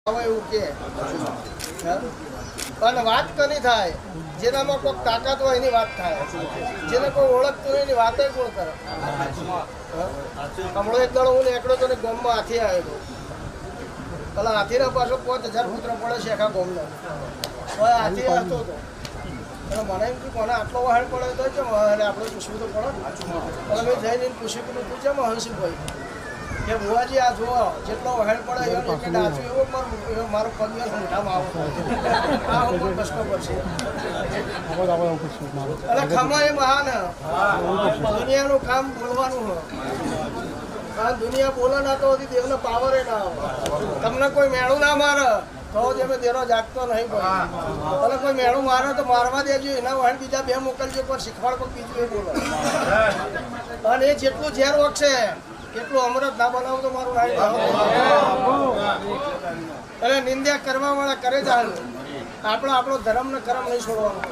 એવું કે અને વાત કરી થાય જેનામાં કોઈ તાકાત હોય એની વાત થાય, જેને કોઈ ઓળખતું હોય એની વાત કોણ કરે. હમણાં એક દાડો હું નીકળ્યો તો ને ગામમાં હાથી આવ્યો હતો. પેલા હાથીના પાછો 5000 પુત્ર પડે છે આખા ગામનો. હાથી આવતો હતો એટલે મને એમ કે કોને આટલો વહાણ પડે તો છે આપણે પૂછવું તો પડે. એટલે મેં જઈને પૂછ્યું પેલું પૂછ્યા હંસુભાઈ કે ભુવાજી આ જુઓ જેટલો વહેણ પડે એવો કે નાચું એવો મારો પગ મોઢામાં આવો પ્રશ્ન પડશે. એટલે ખમા એ મહાન દુનિયાનું કામ બોલવાનું હોય. દુનિયા બોલે ના તો દેવનો પાવર એ ના આવે. તમને કોઈ મેળું ના મારે તો જ અમે દેરો જાગતો નહીં કોઈ. અને કોઈ મેળું મારે તો મારવા દેજો, એના વહેણ બીજા 2 મોકલજો પણ શીખવાડ કોઈ બીજું એ બોલો. અને એ જેટલું ઝેર વખશે એટલું અમૃત ના બનાવું તો મારું નાઈ. એટલે નિંદ્યા કરવા વાળા કરે જ આપણો ધર્મ ને કર્મ નહીં છોડવાનું.